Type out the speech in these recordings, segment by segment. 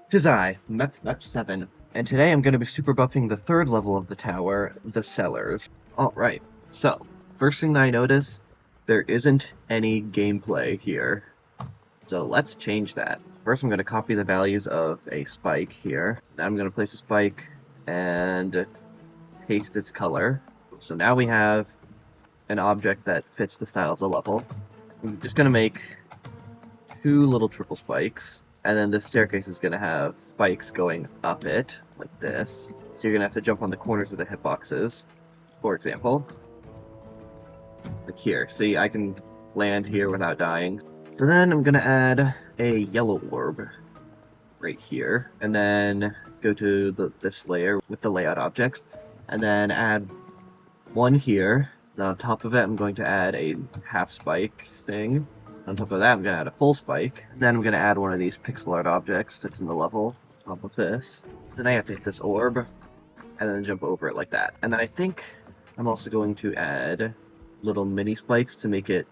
'Tis I, Mep7, and today I'm going to be super buffing the third level of the tower, the Cellars. Alright, so, first thing that I notice, there isn't any gameplay here. So let's change that. First I'm going to copy the values of a spike here. Then I'm going to place a spike and paste its color. So now we have an object that fits the style of the level. I'm just going to make two little triple spikes. And then this staircase is going to have spikes going up it, like this. So you're going to have to jump on the corners of the hitboxes, for example. Like here. See, I can land here without dying. So then I'm going to add a yellow orb right here. And then go to this layer with the layout objects. And then add one here. Then on top of it, I'm going to add a half spike thing. On top of that, I'm going to add a full spike. Then I'm going to add one of these pixel art objects that's in the level on top of this. So now I have to hit this orb, and then jump over it like that. And then I think I'm also going to add little mini spikes to make it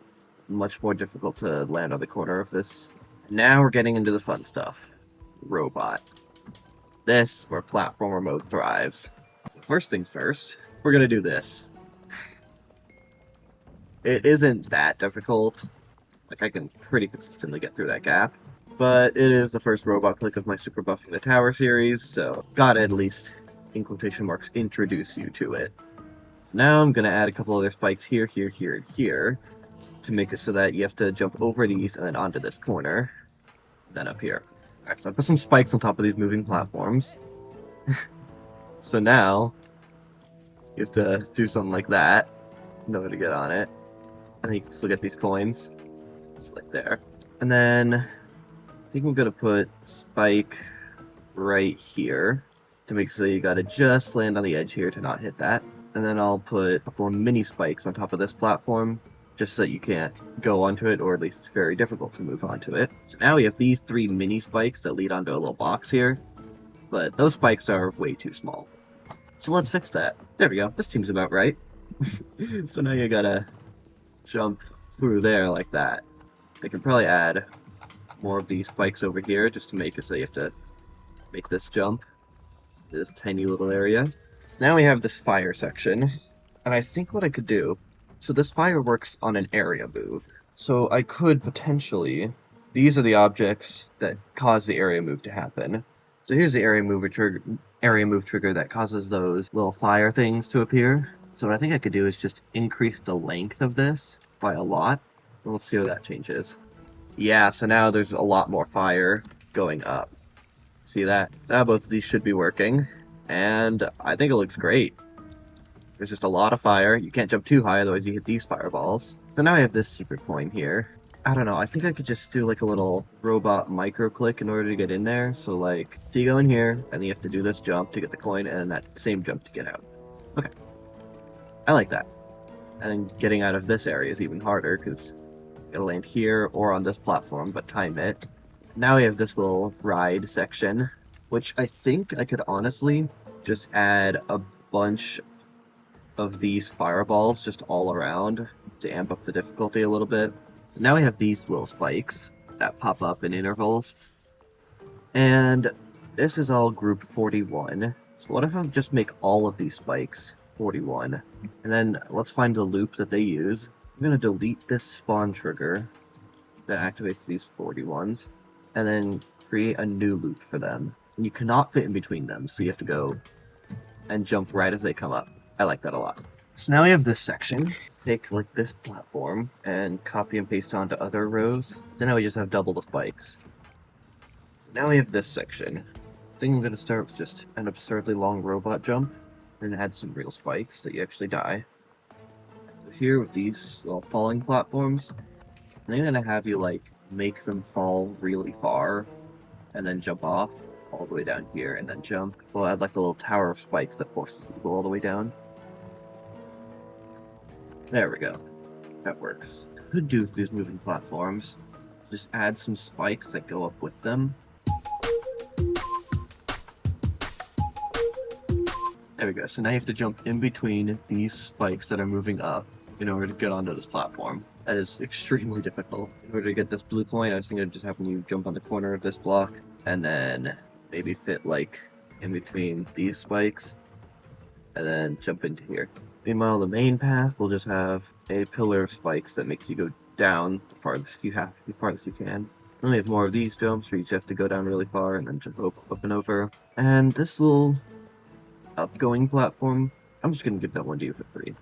much more difficult to land on the corner of this. Now we're getting into the fun stuff. Robot. This is where platformer mode thrives. First things first, we're going to do this. It isn't that difficult. Like, I can pretty consistently get through that gap. But it is the first robot click of my Super Buffing the Tower series, so gotta at least, in quotation marks, introduce you to it. Now I'm gonna add a couple other spikes here, here, here, and here, to make it so that you have to jump over these and then onto this corner, then up here. Alright, so I put some spikes on top of these moving platforms. So now, you have to do something like that in order to get on it. And then you can still get these coins. Just like there. And then I think I'm gonna put spike right here to make sure you gotta just land on the edge here to not hit that. And then I'll put a couple of mini spikes on top of this platform just so that you can't go onto it, or at least it's very difficult to move onto it. So now we have these three mini spikes that lead onto a little box here, but those spikes are way too small. So let's fix that. There we go. This seems about right. So now you gotta jump through there like that. I can probably add more of these spikes over here just to make it so you have to make this jump. This tiny little area. So now we have this fire section, and I think what I could do, so this fire works on an area move. So I could potentially, these are the objects that cause the area move to happen. So here's the area move trigger that causes those little fire things to appear. So what I think I could do is just increase the length of this by a lot. We'll see what that changes. Yeah, so now there's a lot more fire going up. See that? Now both of these should be working, and I think it looks great. There's just a lot of fire. You can't jump too high, otherwise you hit these fireballs. So now I have this secret coin here. I don't know, I think I could just do like a little robot micro click in order to get in there. So like, so you go in here, and then you have to do this jump to get the coin, and then that same jump to get out. Okay. I like that. And then getting out of this area is even harder, because you gotta land here or on this platform, but time it. Now we have this little ride section, which I think I could honestly just add a bunch of these fireballs just all around to amp up the difficulty a little bit. So now we have these little spikes that pop up in intervals. And this is all group 41. So what if I just make all of these spikes 41? And then let's find the loop that they use. I'm going to delete this spawn trigger that activates these 41s, and then create a new loop for them. And you cannot fit in between them, so you have to go and jump right as they come up. I like that a lot. So now we have this section. Take like this platform and copy and paste onto other rows. So now we just have double the spikes. So now we have this section. I think I'm going to start with just an absurdly long robot jump, and add some real spikes that you actually die. So here with these little falling platforms, I'm going to have you like make them fall really far, and then jump off all the way down here, and then jump. We'll add like a little tower of spikes that forces you to go all the way down. There we go. That works. Could do with these moving platforms. Just add some spikes that go up with them. There we go. So now you have to jump in between these spikes that are moving up in order to get onto this platform. That is extremely difficult. In order to get this blue coin, I was thinking of just having you jump on the corner of this block, and then maybe fit like in between these spikes and then jump into here. Meanwhile, the main path will just have a pillar of spikes that makes you go down the farthest you can. Then we have more of these jumps where you just have to go down really far and then jump up and over. And this little upgoing platform, I'm just gonna give that one to you for free.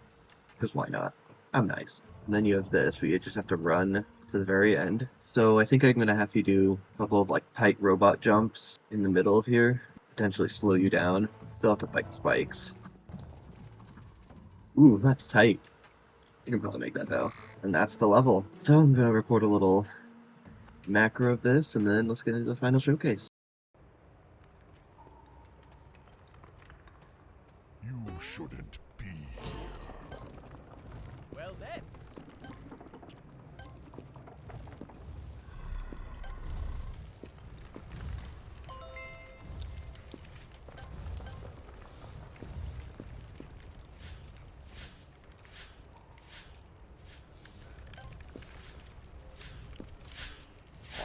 Because why not? I'm nice. And then you have this where you just have to run to the very end. So I think I'm gonna have you do a couple of like tight robot jumps in the middle of here, potentially slow you down. Still have to fight the spikes. Ooh, that's tight. You can probably make that though. And that's the level. So I'm gonna record a little macro of this, and then let's get into the final showcase. You shouldn't be here. Well then.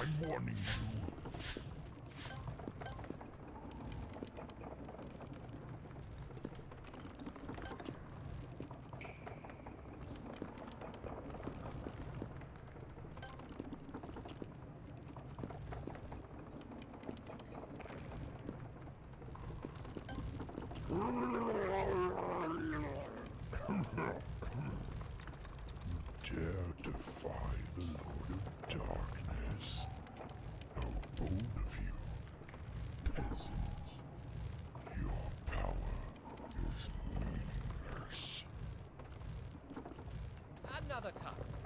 I'm warning you. Dare defy the Lord of Darkness. How bold of you, peasants. Your power is meaningless. Another time.